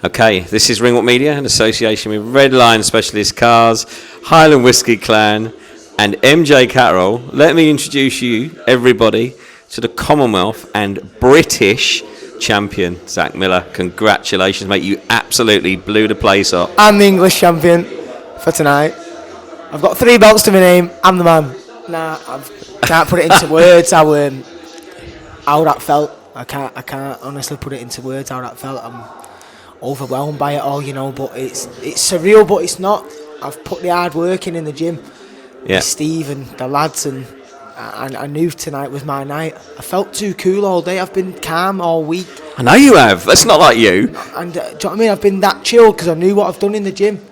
Okay, this is Ringwalk Media in association with Red Line Specialist Cars, Highland Whiskey Clan, and MJ Carroll. Let me introduce you, everybody, to the Commonwealth and British champion, Zak Miller. Congratulations, mate. You absolutely blew the place up. I'm the English champion for tonight. I've got 3 belts to my name. I'm the man. Nah, I can't put it into words how that felt. I can't honestly put it into words how that felt. I'm overwhelmed by it all, but it's surreal, but it's not. I've put the hard work in the gym. Yeah. With Steve and the lads, and I knew tonight was my night. I felt too cool all day. I've been calm all week. I know you have. That's not like you. And do you know what I mean? I've been that chill because I knew what I've done in the gym.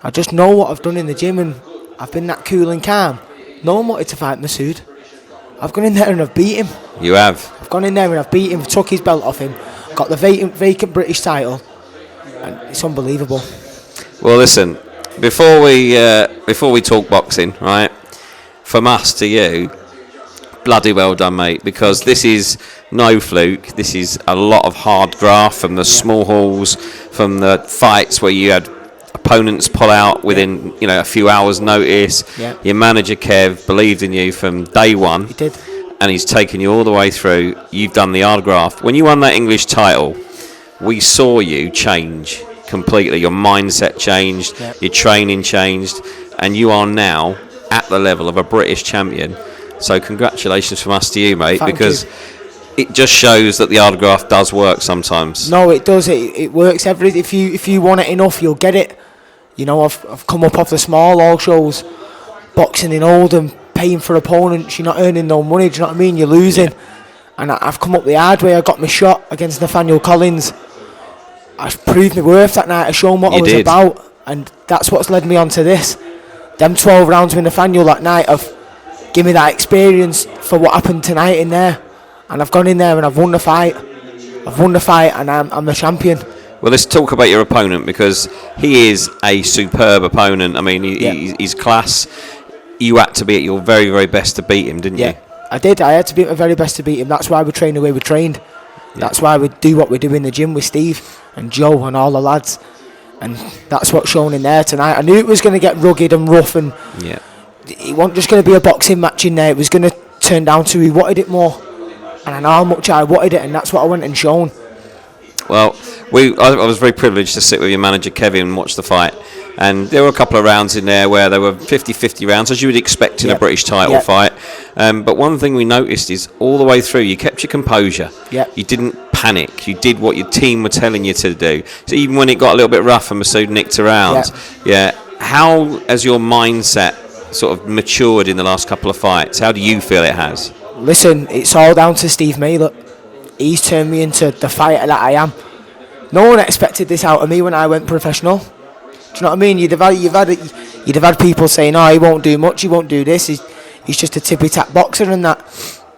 I just know what I've done in the gym, and I've been that cool and calm. No one wanted to fight Masood. I've gone in there and I've beat him. You have. I've gone in there and I've beat him, took his belt off him, got the vacant British title, and it's unbelievable. Well, listen, before we talk boxing, right, from us to you, bloody well done, mate, because this is no fluke. This is a lot of hard graft from the small halls, from the fights where you had opponents pull out within a few hours' notice. Yeah. Your manager Kev believed in you from day one. He did. And he's taken you all the way through. You've done the hard graft. When you won that English title, we saw you change completely. Your mindset changed, your training changed, and you are now at the level of a British champion. So congratulations from us to you, mate. Thank because you. It just shows that the hard graft does work sometimes. No, it does. It works. If you want it enough, you'll get it. I've come up off the small hall shows, boxing in Oldham, paying for opponents. You're not earning no money. Do you know what I mean? You're losing. Yeah. And I've come up the hard way. I got my shot against Nathaniel Collins. I've proved my worth that night. I shown what I was about, and that's what's led me on to this. Them 12 rounds with Nathaniel that night have given me that experience for what happened tonight in there. And I've gone in there and I've won the fight. And I'm the champion. Well, let's talk about your opponent, because he is a superb opponent. I mean, he's class. You had to be at your very, very best to beat him, didn't you? I did. I had to be at my very best to beat him. That's why we train the way we trained. Yeah. That's why we do what we do in the gym with Steve and Joe and all the lads. And that's what's shown in there tonight. I knew it was going to get rugged and rough, and it wasn't just going to be a boxing match in there. It was going to turn down to who wanted it more. And I know how much I wanted it, and that's what I went and shown. Well, I was very privileged to sit with your manager Kevin and watch the fight, and there were a couple of rounds in there where there were 50-50 rounds, as you would expect in a British title fight. But one thing we noticed is all the way through you kept your composure. You didn't panic. You did what your team were telling you to do. So even when it got a little bit rough and Masood nicked around, how has your mindset sort of matured in the last couple of fights? How do you feel it has? Listen, it's all down to Steve Miller. He's turned me into the fighter that I am. No one expected this out of me when I went professional. Do you know what I mean? You'd have had people saying, "Oh, he won't do much. He won't do this. He's just a tippy-tap boxer and that."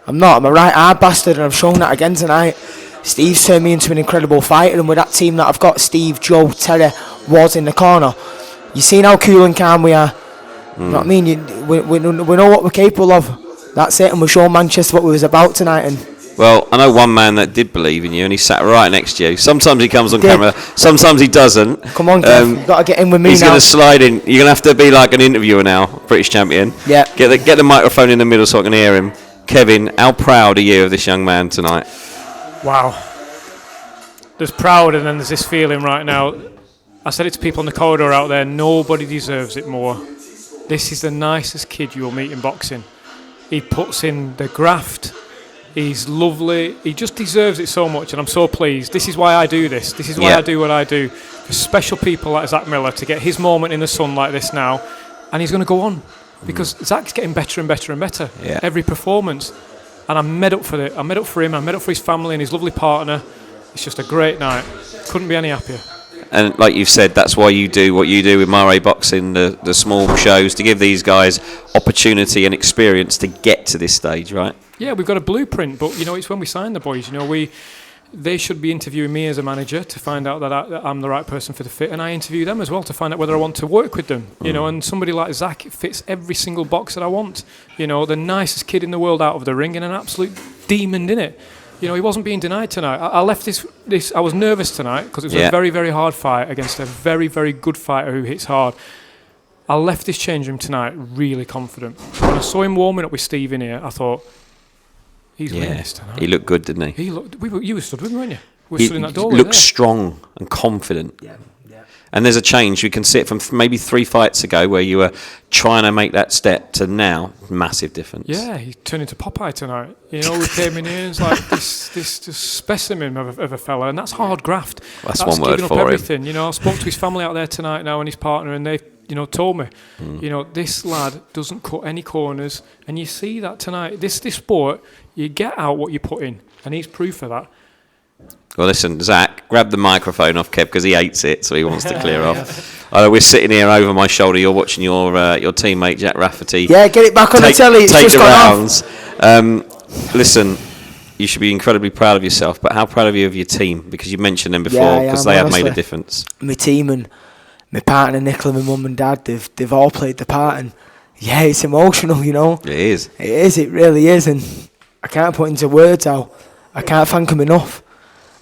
I'm not. I'm a right hard bastard, and I've shown that again tonight. Steve's turned me into an incredible fighter, and with that team that I've got, Steve, Joe, Terry, was in the corner. You've seen how cool and calm we are. You know what I mean? We know what we're capable of. That's it, and we're showing Manchester what we was about tonight. And well, I know one man that did believe in you, and he sat right next to you. Sometimes he comes on camera, sometimes he doesn't. Come on, Kev, you've got to get in with me now. He's going to slide in. You're going to have to be like an interviewer now, British champion. Yeah. Get the microphone in the middle so I can hear him. Kevin, how proud are you of this young man tonight? Wow. There's proud, and then there's this feeling right now. I said it to people on the corridor out there, nobody deserves it more. This is the nicest kid you'll meet in boxing. He puts in the graft. He's lovely. He just deserves it so much, and I'm so pleased. This is why I do this. This is why I do what I do. For special people like Zak Miller to get his moment in the sun like this now, and he's going to go on, because Zak's getting better and better and better every performance. And I'm made up for it. I'm made up for him. I'm made up for his family and his lovely partner. It's just a great night. Couldn't be any happier. And like you've said, that's why you do what you do with Mare Boxing, the small shows, to give these guys opportunity and experience to get to this stage, right? Yeah, we've got a blueprint, but it's when we sign the boys. They should be interviewing me as a manager to find out that I'm the right person for the fit, and I interview them as well to find out whether I want to work with them. And somebody like Zak fits every single box that I want. The nicest kid in the world out of the ring and an absolute demon in it. You know, he wasn't being denied tonight. I left this. I was nervous tonight because it was a very, very hard fight against a very, very good fighter who hits hard. I left this change room tonight really confident. When I saw him warming up with Steve in here, I thought, he's winning this tonight. He looked good, didn't he? He looked. You were stood with him, weren't you? We were He stood in that doorway. looked strong and confident. Yeah. And there's a change. We can see it from maybe 3 fights ago where you were trying to make that step to now. Massive difference. Yeah, he turned into Popeye tonight. You know, we came in here and it's like this specimen of a fella, and that's hard graft. That's one word giving for up him. everything. You know, I spoke to his family out there tonight now and his partner, and they, you know, told me, you know, this lad doesn't cut any corners, and you see that tonight. This sport, you get out what you put in, and he's proof of that. Well, listen, Zach, grab the microphone off Kev because he hates it, so he wants to clear off. We're sitting here over my shoulder. You're watching your teammate Jack Rafferty. Yeah, get it back on the telly. It's take just the gone rounds. Listen, you should be incredibly proud of yourself, but how proud are you of your team? Because you mentioned them before, because they have made a difference. My team and my partner Nicola, my mum and dad, they've all played the part, and yeah, it's emotional, you know. It is. It is. It really is, and I can't put into words how I can't thank them enough.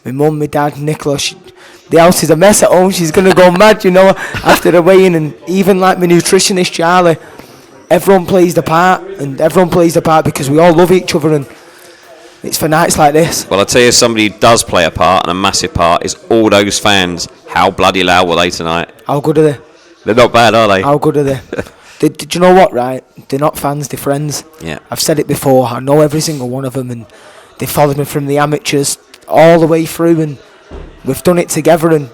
My mum, my dad, Nicola, the house is a mess at home. She's going to go mad, you know, after the weigh-in. And even like my nutritionist, Charlie, everyone plays the part. And everyone plays the part because we all love each other. And it's for nights like this. Well, I'll tell you, somebody who does play a part, and a massive part, is all those fans. How bloody loud were they tonight? How good are they? They're not bad, are they? How good are they? Do you know what, right? They're not fans, they're friends. Yeah. I've said it before. I know every single one of them. And they followed me from the amateurs all the way through, and we've done it together, and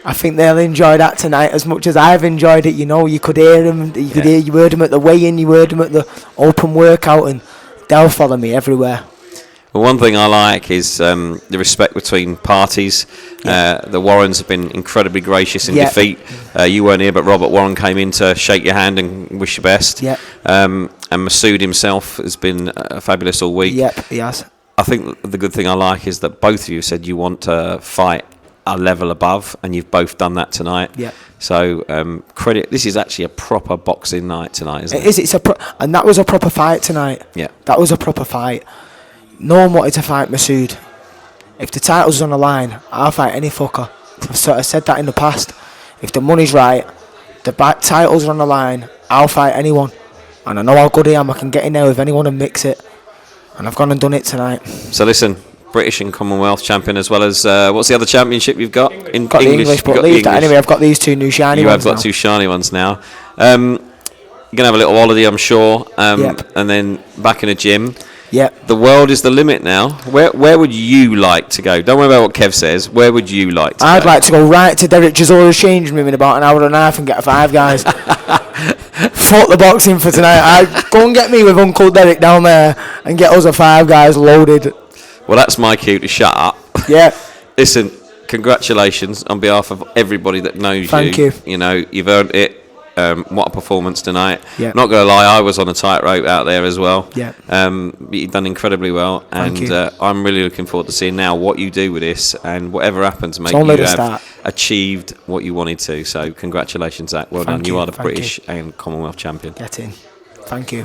I think they'll enjoy that tonight as much as I've enjoyed it. You know, you could hear them, you heard them at the weigh-in, you heard them at the open workout, and they'll follow me everywhere. Well, one thing I like is the respect between parties. The Warrens have been incredibly gracious in defeat. You weren't here, but Robert Warren came in to shake your hand and wish you best. And Masood himself has been fabulous all week. Yep, he has. I think the good thing I like is that both of you said you want to fight a level above, and you've both done that tonight. Yeah. So credit. This is actually a proper boxing night tonight, isn't it? It is. And that was a proper fight tonight. Yeah. That was a proper fight. No one wanted to fight Masood. If the title's on the line, I'll fight any fucker. I've sort of said that in the past. If the money's right, the title's on the line, I'll fight anyone. And I know how good I am. I can get in there with anyone and mix it. And I've gone and done it tonight. So listen, British and Commonwealth champion, as well as what's the other championship you've got? Got the English, but leave that anyway. I've got these two new shiny ones. You have got 2 shiny ones now. You're going to have a little holiday, I'm sure, and then back in the gym. Yep. The world is the limit now. Where would you like to go? Don't worry about what Kev says. Where would you like to go? I'd like to go right to Derek Chisora's changing room in about an hour and a half and get 5 guys. Fuck the boxing for tonight. I'd go and get me with Uncle Derek down there and get us 5 guys loaded. Well, that's my cue to shut up. Yeah. Listen, congratulations on behalf of everybody that knows you. Thank you. You know, you've earned it. What a performance tonight. Yeah. Not going to lie, I was on a tightrope out there as well. Yeah. You've done incredibly well. Thank you. I'm really looking forward to seeing now what you do with this, and whatever happens, mate, only you the have start. achieved what you wanted to. So congratulations, Zach. Well done. You are the Thank British and Commonwealth champion. Get in. Thank you.